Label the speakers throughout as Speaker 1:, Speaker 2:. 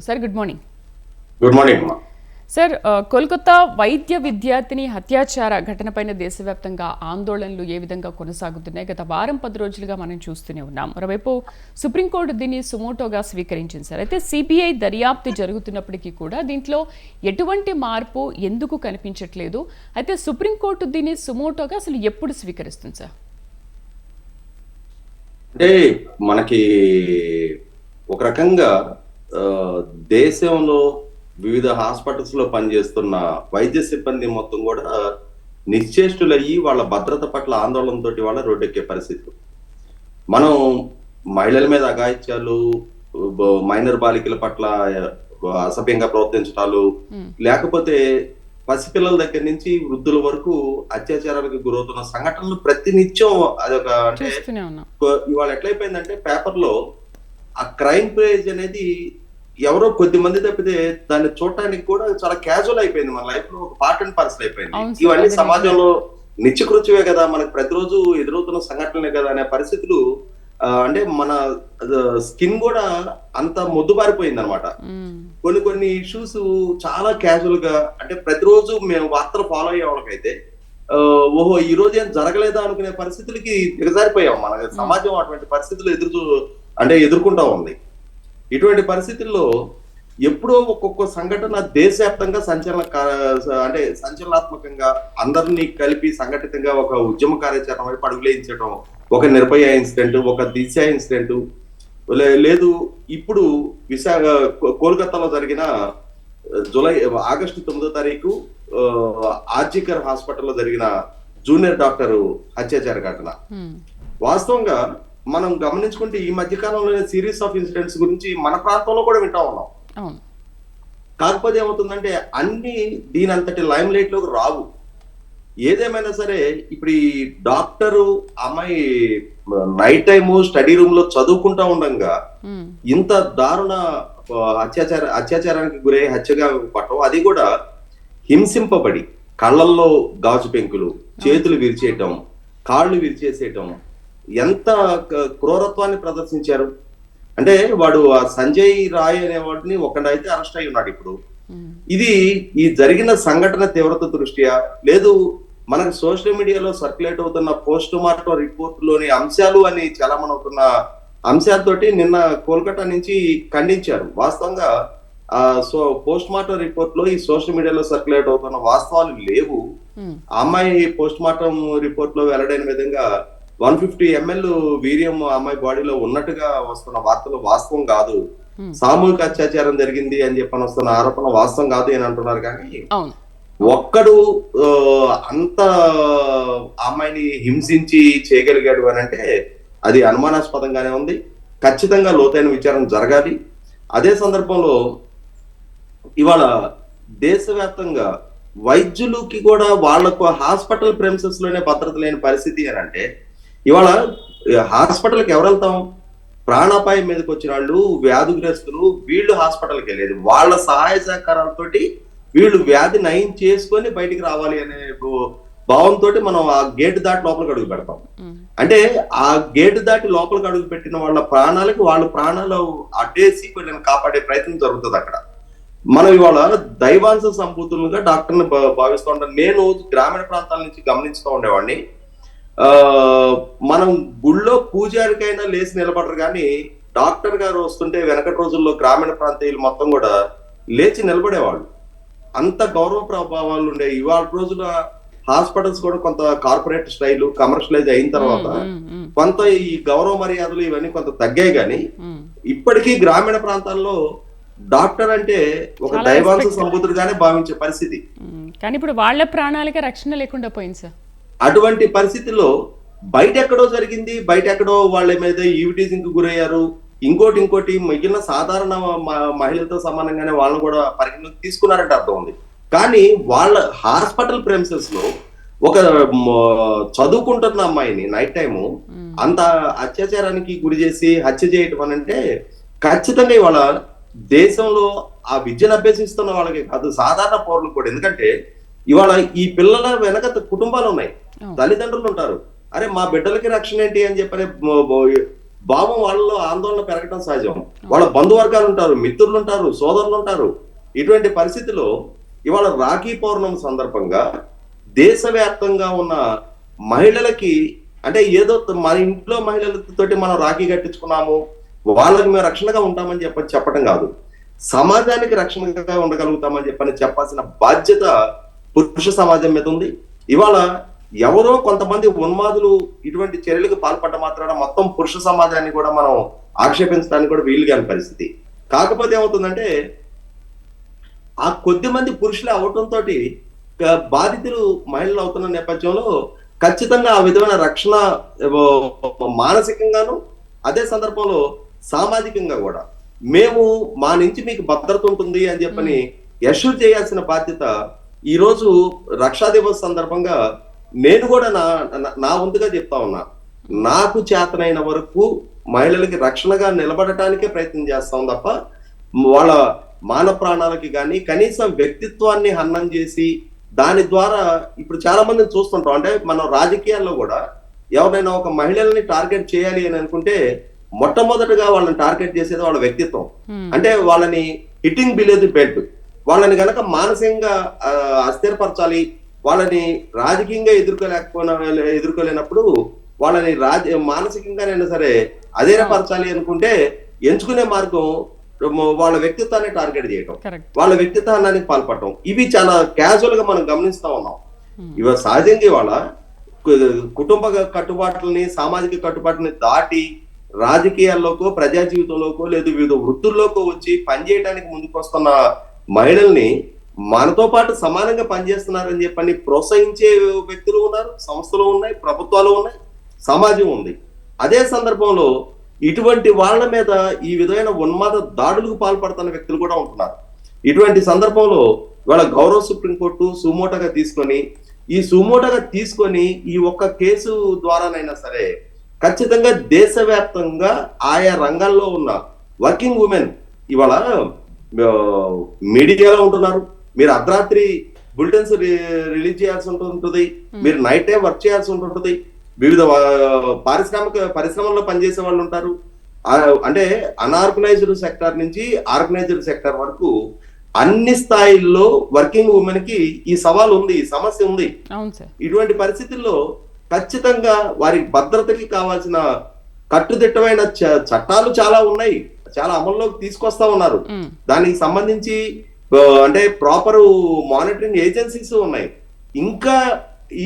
Speaker 1: Sir good morning.
Speaker 2: Good morning.
Speaker 1: Sir, Kolkata వైద్య విద్యార్థిని హత్యాచార ఘటనపైన దేశవ్యాప్తంగా ఆందోళనలు ఏ విధంగా కొనసాగుతున్నాయి? గత వారం 10 రోజులుగా మనం చూస్తూనే ఉన్నాం. మరోవైపు సుప్రీంకోర్టు దీన్ని సుమోటోగా స్వీకరించింది సార్. అయితే సిబిఐ దర్యాప్తు జరుగుతున్నప్పటికీ కూడా దీంట్లో ఎటువంటి మార్పు ఎందుకు కనిపించట్లేదు? అయితే సుప్రీంకోర్టు దీన్ని సుమోటోగా అసలు ఎప్పుడు స్వీకరిస్తుంది సార్?
Speaker 2: అంటే మనకి ఒక రకంగా దేశంలో వివిధ హాస్పిటల్స్ లో పనిచేస్తున్న వైద్య సిబ్బంది మొత్తం కూడా నిశ్చేష్టులయ్యి వాళ్ళ భద్రత పట్ల ఆందోళనతో వాళ్ళ రోడ్డెక్కే పరిస్థితి. మనం మహిళల మీద అఘాయిత్యాలు, మైనర్ బాలికల పట్ల అసభ్యంగా ప్రవర్తించడాలు, లేకపోతే పసిపిల్లల దగ్గర నుంచి వృద్ధుల వరకు అత్యాచారాలకు గురవుతున్న సంఘటనలు ప్రతినిత్యం అదొక అంటే ఇవాళ ఎట్లయిపోయిందంటే పేపర్ లో ఆ క్రైమ్ పేజ్ అనేది ఎవరో కొద్ది మంది తప్పితే దాన్ని చూడటానికి కూడా చాలా క్యాజువల్ అయిపోయింది. మన లైఫ్ లో ఒక పార్ట్ అండ్ పార్సల్ అయిపోయింది. ఇవన్నీ సమాజంలో నిత్యకృత్యమే కదా, మనకు ప్రతిరోజు ఎదురవుతున్న సంఘటనలే కదా అనే పరిస్థితులు. అంటే మన స్కిన్ కూడా అంత మొద్దుబారిపోయింది అనమాట. కొన్ని ఇష్యూస్ చాలా క్యాజువల్ గా, అంటే ప్రతిరోజు మేము వార్తలు ఫాలో అయ్యే వాళ్ళకైతే ఓహో ఈ రోజు ఏం జరగలేదా అనుకునే పరిస్థితులకి దిగజారిపోయాం. మన సమాజం అటువంటి పరిస్థితులు ఎదుర్కొంటా ఉంది. ఇటువంటి పరిస్థితుల్లో ఎప్పుడో ఒక్కొక్క సంఘటన దేశవ్యాప్తంగా సంచలనాత్మకంగా అందరినీ కలిపి సంఘటితంగా ఒక ఉద్యమ కార్యాచరణ వైపు అడుగులేయించడం, ఒక నిర్భయ ఇన్సిడెంట్, ఒక దిశ ఇన్సిడెంట్, లేదు ఇప్పుడు కోల్కతాలో జరిగిన ఆగస్టు 9వ తారీఖు ఆర్జికర్ హాస్పిటల్లో జరిగిన జూనియర్ డాక్టర్ అత్యాచార ఘటన. వాస్తవంగా మనం గమనించుకుంటే ఈ మధ్య కాలంలోనే సిరీస్ ఆఫ్ ఇన్సిడెంట్స్ గురించి మన ప్రాంతంలో కూడా వింటా ఉన్నాం. కాకపోతే ఏమవుతుందంటే అన్ని దీని అంతటి లైమ్ లైట్ లోకి రావు. ఏదేమైనా సరే ఇప్పుడు ఈ డాక్టరు అమ్మాయి నైట్ టైము స్టడీ రూమ్ లో చదువుకుంటా ఉండగా ఇంత దారుణ అత్యాచారానికి గురై హత్యగా పట్టడం, అది కూడా హింసింపబడి కళ్ళల్లో గాజు పెంకులు, చేతులు విరిచేయటం, కాళ్ళు విరిచేసేయటం, ఎంత క్రూరత్వాన్ని ప్రదర్శించారు. అంటే వాడు ఆ సంజయ్ రాయ్ అనే వాడిని ఒకడైతే అరెస్ట్ అయి ఉన్నాడు. ఇప్పుడు ఇది ఈ జరిగిన సంఘటన తీవ్రత దృష్ట్యా, లేదు మనకు సోషల్ మీడియాలో సర్క్యులేట్ అవుతున్న పోస్ట్ మార్టం రిపోర్ట్ లోని అంశాలు అని చలామణి అవుతున్న అంశాలతోటి నిన్న కోల్కతా నుంచి ఖండించారు. వాస్తవంగా పోస్ట్ మార్టం రిపోర్ట్ లో ఈ సోషల్ మీడియాలో సర్క్యులేట్ అవుతున్న వాస్తవాలు లేవు. అమ్మాయి పోస్ట్ మార్టం రిపోర్ట్ లో వెల్లడైన విధంగా 150 ml వీర్యం అమ్మాయి బాడీలో ఉన్నట్టుగా వస్తున్న వార్తలు వాస్తవం కాదు. సామూహిక అత్యాచారం జరిగింది అని చెప్పని వస్తున్న ఆరోపణ వాస్తవం కాదు అని అంటున్నారు. కానీ ఒక్కడు అంత అమ్మాయిని హింసించి చేయగలిగాడు అని అంటే అది అనుమానాస్పదంగానే ఉంది. ఖచ్చితంగా లోతైన విచారణ జరగాలి. అదే సందర్భంలో ఇవాళ దేశవ్యాప్తంగా వైద్యులకి కూడా వాళ్లకు హాస్పిటల్ ప్రెమిసెస్ లోనే భద్రత లేని పరిస్థితి అని అంటే, ఇవాళ హాస్పిటల్కి ఎవరు వెళ్తాం? ప్రాణాపాయం మీదకి వచ్చిన వాళ్ళు, వ్యాధిగ్రస్తులు, వీళ్ళు హాస్పిటల్కి వెళ్ళేది వాళ్ళ సహాయ సహకారాలతోటి వీళ్ళు వ్యాధి నయం చేసుకొని బయటికి రావాలి అనే భావంతో మనం ఆ గేటు దాటి లోపలికి అడుగు పెడతాం. అంటే ఆ గేటు దాటి లోపలికి అడుగు పెట్టిన వాళ్ళ ప్రాణాలకి వాళ్ళ ప్రాణాలు అడ్డేసి వీళ్ళని కాపాడే ప్రయత్నం జరుగుతుంది అక్కడ. మనం ఇవాళ దైవాంశ సంభూతులుగా డాక్టర్ని భావిస్తూ ఉంటాం. నేను గ్రామీణ ప్రాంతాల నుంచి గమనిస్తూ ఉండేవాడిని. మనం గుళ్ళో పూజారికైనా లేచి నిలబడరు, కానీ డాక్టర్ గారు వస్తుంటే వెనకటి రోజుల్లో గ్రామీణ ప్రాంతీయులు మొత్తం కూడా లేచి నిలబడేవాళ్ళు. అంత గౌరవ ప్రభావాలు ఉండే. ఇవాళ రోజున హాస్పిటల్స్ కూడా కొంత కార్పొరేట్ స్టైల్ కమర్షియలైజ్ అయిన తర్వాత కొంత ఈ గౌరవ మర్యాదలు ఇవన్నీ కొంత తగ్గాయి. కానీ ఇప్పటికీ గ్రామీణ ప్రాంతాల్లో డాక్టర్ అంటే ఒక దైవాంశ సంబుద్ధుడుగానే భావించే పరిస్థితి.
Speaker 1: కానీ ఇప్పుడు వాళ్ళ ప్రాణాలకే రక్షణ లేకుండా పోయింది సార్.
Speaker 2: అటువంటి పరిస్థితుల్లో బయట ఎక్కడో జరిగింది, బయట ఎక్కడో వాళ్ళ మీద ఈవిటీజింగ్ గురయ్యారు, ఇంకోటి మిగిలిన సాధారణ మహిళలతో సమానంగానే వాళ్ళని కూడా పరిగణలోకి తీసుకున్నారంటే అర్థం ఉంది. కానీ వాళ్ళ హాస్పిటల్ ప్రెమిసెస్ లో ఒక చదువుకుంటున్న అమ్మాయిని నైట్ టైము అంత అత్యాచారానికి గురి చేసి హత్య చేయటం అని అంటే ఖచ్చితంగా ఇవాళ దేశంలో ఆ విద్యను అభ్యసిస్తున్న వాళ్ళకి కాదు, సాధారణ పౌరులకు కూడా. ఎందుకంటే ఇవాళ ఈ పిల్లల వెనక కుటుంబాలు ఉన్నాయి, తల్లిదండ్రులు ఉంటారు. అరే మా బిడ్డలకి రక్షణ ఏంటి అని చెప్పని భావం వాళ్ళలో ఆందోళన పెరగటం సహజం. వాళ్ళ బంధువర్గాలు ఉంటారు, మిత్రులు ఉంటారు, సోదరులు ఉంటారు. ఇటువంటి పరిస్థితిలో ఇవాళ రాఖీ పౌర్ణమి సందర్భంగా దేశవ్యాప్తంగా ఉన్న మహిళలకి, అంటే ఏదో మన ఇంట్లో మహిళలతోటి మనం రాఖీ కట్టించుకున్నాము, వాళ్ళకి మేము రక్షణగా ఉంటామని చెప్పడం కాదు, సమాజానికి రక్షణగా ఉండగలుగుతామని చెప్పాల్సిన బాధ్యత పురుష సమాజం మీద ఉంది. ఇవాళ ఎవరో కొంతమంది ఉన్మాదులు ఇటువంటి చర్యలకు పాల్పడ్డ మాత్రాన మొత్తం పురుష సమాజాన్ని కూడా మనం ఆక్షేపించడానికి కూడా వీలు కాని పరిస్థితి. కాకపోతే ఏమవుతుందంటే ఆ కొద్ది మంది పురుషులు అవటంతో బాధితులు మహిళలు అవుతున్న నేపథ్యంలో ఖచ్చితంగా ఆ విధమైన రక్షణ మానసికంగాను, అదే సందర్భంలో సామాజికంగా కూడా మేము మా నుంచి మీకు భద్రత ఉంటుంది అని చెప్పని అష్యూర్ చేయాల్సిన బాధ్యత ఈ రోజు రక్షా దివస్ సందర్భంగా నేను కూడా నా వంతుగా చెప్తా ఉన్నా. నాకు చేతనైన వరకు మహిళలకి రక్షణగా నిలబడటానికే ప్రయత్నం చేస్తాం తప్ప వాళ్ళ మాన ప్రాణాలకి కానీ కనీసం వ్యక్తిత్వాన్ని హననం చేసి దాని ద్వారా ఇప్పుడు చాలా మందిని చూస్తుంటాం. అంటే మనం రాజకీయాల్లో కూడా ఎవరైనా ఒక మహిళల్ని టార్గెట్ చేయాలి అని అనుకుంటే మొట్టమొదటిగా వాళ్ళని టార్గెట్ చేసేది వాళ్ళ వ్యక్తిత్వం. అంటే వాళ్ళని హిట్టింగ్ బిలో ది బెల్ట్, వాళ్ళని కనుక మానసికంగా అస్థిరపరచాలి, వాళ్ళని రాజకీయంగా ఎదుర్కోలేనప్పుడు వాళ్ళని మానసికంగానైనా సరే అధైర్యపరచాలి అనుకుంటే ఎంచుకునే మార్గం వాళ్ళ వ్యక్తిత్వాన్ని టార్గెట్ చేయటం, వాళ్ళ వ్యక్తిత్వానికి పాల్పడటం. ఇవి చాలా క్యాజువల్ గా మనం గమనిస్తా ఉన్నాం. ఇవాళ సహజంగా ఇవాళ కుటుంబ కట్టుబాట్లని, సామాజిక కట్టుబాట్లని దాటి రాజకీయాల్లోకో, ప్రజా జీవితంలోకో, లేదు వివిధ వృత్తుల్లోకో వచ్చి పనిచేయడానికి ముందుకు వస్తున్న మహిళల్ని మనతో పాటు సమానంగా పనిచేస్తున్నారని చెప్పని ప్రోత్సహించే వ్యక్తులు ఉన్నారు, సంస్థలు ఉన్నాయి, ప్రభుత్వాలు ఉన్నాయి, సమాజం ఉంది. అదే సందర్భంలో ఇటువంటి వాళ్ళ మీద ఈ విధమైన ఉన్మాద దాడులకు పాల్పడుతున్న వ్యక్తులు కూడా ఉంటున్నారు. ఇటువంటి సందర్భంలో వాళ్ళ గౌరవ సుప్రీంకోర్టు సుమోటోగా తీసుకొని ఈ ఒక్క కేసు ద్వారానైనా సరే ఖచ్చితంగా దేశవ్యాప్తంగా ఆయా రంగాల్లో ఉన్న వర్కింగ్ ఉమెన్ ఇవాళ మీడియాలో ఉంటున్నారు. మీరు అర్ధరాత్రి బులెటిన్స్ రిలీజ్ చేయాల్సి ఉంటుంది, మీరు నైట్ టైం వర్క్ చేయాల్సి ఉంటుంది, వివిధ పరిశ్రమల్లో పనిచేసే వాళ్ళు ఉంటారు. అంటే అన్ఆర్గనైజ్డ్ సెక్టర్ నుంచి ఆర్గనైజ్డ్ సెక్టర్ వరకు అన్ని స్థాయిల్లో వర్కింగ్ ఉమెన్ కి ఈ సవాల్ ఉంది, ఈ సమస్య ఉంది. ఇటువంటి పరిస్థితుల్లో ఖచ్చితంగా వారి భద్రతకి కావాల్సిన కట్టుదిట్టమైన చట్టాలు చాలా ఉన్నాయి, చాలా అమల్లోకి తీసుకొస్తా ఉన్నారు. దానికి సంబంధించి అంటే ప్రాపర్ మానిటరింగ్ ఏజెన్సీస్ ఉన్నాయి. ఇంకా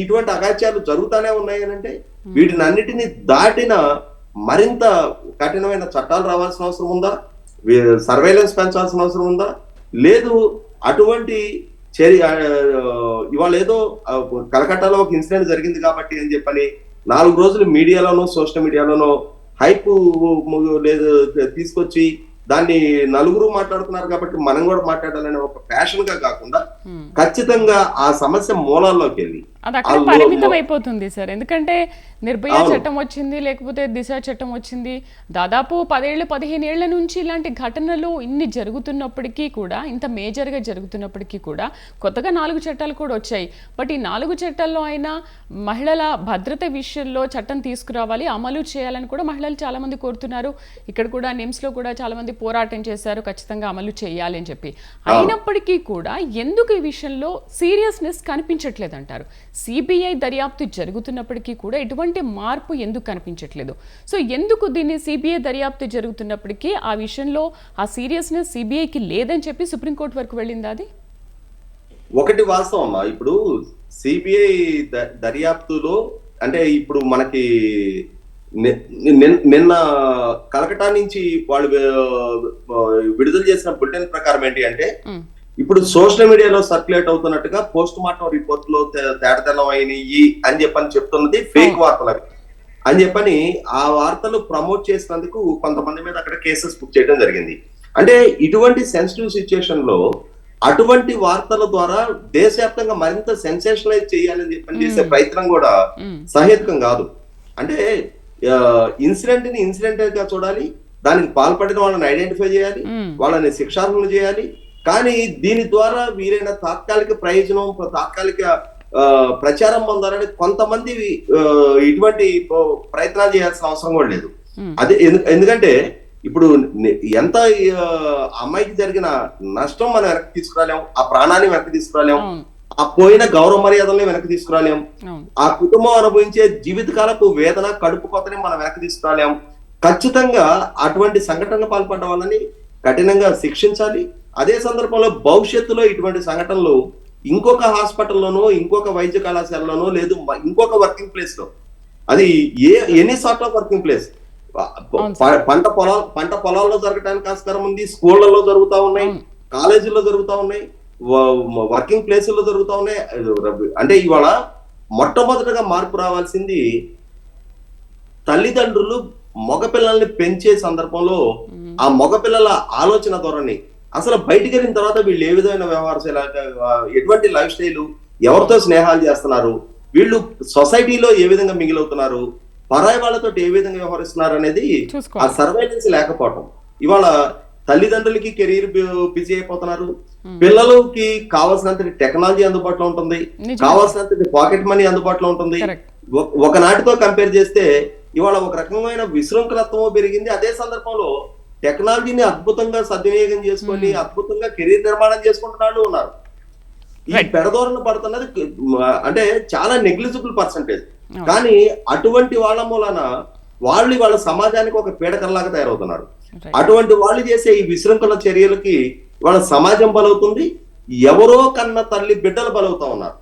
Speaker 2: ఇటువంటి అగాత్యాలు జరుగుతానే ఉన్నాయి అని అంటే వీటిని అన్నిటినీ దాటిన మరింత కఠినమైన చట్టాలు రావాల్సిన అవసరం ఉందా, సర్వేలెన్స్ పెంచాల్సిన అవసరం ఉందా, లేదు అటువంటి ఇవాళ ఏదో కలకట్టాలో ఒక ఇన్సిడెంట్ జరిగింది కాబట్టి అని చెప్పని 4 రోజులు మీడియాలోనో సోషల్ మీడియాలోనో హైప్ లేదు తీసుకొచ్చి దాన్ని నలుగురు మాట్లాడుతున్నారు కాబట్టి మనం కూడా మాట్లాడాలనే ఒక ప్యాషన్ గా కాకుండా ఖచ్చితంగా ఆ సమస్య మూలాల్లోకి వెళ్ళి
Speaker 1: అది అక్కడ పరిమితం అయిపోతుంది సార్. ఎందుకంటే నిర్భయ చట్టం వచ్చింది, లేకపోతే దిశ చట్టం వచ్చింది, దాదాపు 10-15 ఏళ్ల నుంచి ఇలాంటి ఘటనలు ఇన్ని జరుగుతున్నప్పటికీ కూడా, ఇంత మేజర్గా జరుగుతున్నప్పటికీ కూడా కొత్తగా 4 చట్టాలు కూడా వచ్చాయి. బట్ ఈ 4 చట్టాల్లో అయినా మహిళల భద్రత విషయంలో చట్టం తీసుకురావాలి, అమలు చేయాలని కూడా మహిళలు చాలా మంది కోరుతున్నారు. ఇక్కడ కూడా నిమ్స్లో కూడా చాలా మంది పోరాటం చేశారు, ఖచ్చితంగా అమలు చేయాలి అని చెప్పి. అయినప్పటికీ కూడా ఎందుకు ఈ విషయంలో సీరియస్నెస్ కనిపించట్లేదు అంటారు? సిబిఐ దర్యాప్తు జరుగుతున్నప్పటికీ కూడా ఎటువంటి మార్పు ఎందుకు కనిపించట్లేదు? సో ఎందుకు దీన్ని సిబిఐ దర్యాప్తు జరుగుతున్నప్పటికీ ఆ విషయంలో ఆ సీరియస్నెస్ సిబిఐకి లేదని చెప్పి సుప్రీంకోర్టు వరకు వెళ్ళిందా? అది
Speaker 2: ఒకటి వాస్తవం అమ్మా. ఇప్పుడు సిబిఐ దర్యాప్తులో అంటే ఇప్పుడు మనకి నిన్న కలకటా నుంచి వాళ్ళు విడుదల చేసిన బులెటిన్ ప్రకారం ఏంటి అంటే ఇప్పుడు సోషల్ మీడియాలో సర్క్యులేట్ అవుతున్నట్టుగా పోస్ట్ మార్టం రిపోర్ట్ లో తేడతెల్లం అయినవి అని చెప్తున్నది ఫేక్ వార్తలు అని చెప్పని ఆ వార్తలు ప్రమోట్ చేసినందుకు కొంతమంది మీద అక్కడ కేసెస్ బుక్ చేయడం జరిగింది. అంటే ఇటువంటి సెన్సిటివ్ సిచ్యుయేషన్ లో అటువంటి వార్తల ద్వారా దేశవ్యాప్తంగా మరింత సెన్సేషనలైజ్ చేయాలని చెప్పని చేసే ప్రయత్నం కూడా సహేతుకం కాదు. అంటే ఇన్సిడెంట్ ని ఇన్సిడెంట్ గా చూడాలి, దానికి పాల్పడిన వాళ్ళని ఐడెంటిఫై చేయాలి, వాళ్ళని శిక్షార్హులు చేయాలి. కానీ దీని ద్వారా వీరైన తాత్కాలిక ప్రయోజనం, తాత్కాలిక ప్రచారం పొందాలని కొంతమంది ఇటువంటి ప్రయత్నాలు చేయాల్సిన అవసరం కూడా లేదు. అదే ఎందుకంటే ఇప్పుడు ఎంత అమ్మాయికి జరిగిన నష్టం మనం వెనక్కి తీసుకురాలేం, ఆ ప్రాణాన్ని వెనక్కి తీసుకురాలేం, ఆ పోయిన గౌరవ మర్యాదల్ని వెనక్కి తీసుకురాలేం, ఆ కుటుంబం అనుభవించే జీవితకాలపు వేదన కడుపు కొత్తని మనం వెనక్కి తీసుకురాలేం. ఖచ్చితంగా అటువంటి సంఘటనలు పాల్పడ్డ వాళ్ళని కఠినంగా శిక్షించాలి. అదే సందర్భంలో భవిష్యత్తులో ఇటువంటి సంఘటనలు ఇంకొక హాస్పిటల్లోనో, ఇంకొక వైద్య కళాశాలలోనో, లేదు ఇంకొక వర్కింగ్ ప్లేస్ లో, అది any sort of working place, పంట పొలాల్లో జరగడానికి ఆస్కారం ఉంది, స్కూళ్లలో జరుగుతా ఉన్నాయి, కాలేజీల్లో జరుగుతా ఉన్నాయి, వర్కింగ్ ప్లేసుల్లో జరుగుతా ఉన్నాయి. అంటే ఇవాళ మొట్టమొదటిగా మార్పు రావాల్సింది తల్లిదండ్రులు మగపిల్లల్ని పెంచే సందర్భంలో ఆ మగపిల్లల ఆలోచన ధోరణి, అసలు బయటికి వెళ్ళిన తర్వాత వీళ్ళు ఏ విధమైన వ్యవహారశైలి, ఎటువంటి లైఫ్ స్టైల్, ఎవరితో స్నేహాలు చేస్తున్నారు, వీళ్ళు సొసైటీలో ఏ విధంగా మిగిలవుతున్నారు, పరాయి వాళ్ళతో ఏ విధంగా వ్యవహరిస్తున్నారు అనేది ఆ సర్వైలెన్స్ లేకపోవటం. ఇవాళ తల్లిదండ్రులకి కెరీర్ బిజీ అయిపోతున్నారు, పిల్లలకి కావాల్సినంత టెక్నాలజీ అందుబాటులో ఉంటుంది, కావాల్సినంత పాకెట్ మనీ అందుబాటులో ఉంటుంది. ఒకనాటితో కంపేర్ చేస్తే ఇవాళ ఒక రకమైన విశృంఖలత్వం పెరిగింది. అదే సందర్భంలో టెక్నాలజీని అద్భుతంగా సద్వినియోగం చేసుకొని అద్భుతంగా కెరీర్ నిర్మాణం చేసుకుంటున్న వాళ్ళు ఉన్నారు. ఈ పెడదోరణ పడుతున్నది అంటే చాలా నెగ్లిజిబుల్ పర్సంటేజ్. కానీ అటువంటి వాళ్ళ మూలన వాళ్ళు వాళ్ళ సమాజానికి ఒక పీడకల్లాగా తయారవుతున్నారు. అటువంటి వాళ్ళు చేసే ఈ విశృంఖల చర్యలకి వాళ్ళ సమాజం బలవుతుంది, ఎవరో కన్న తల్లి బిడ్డలు బలవుతా ఉన్నారు.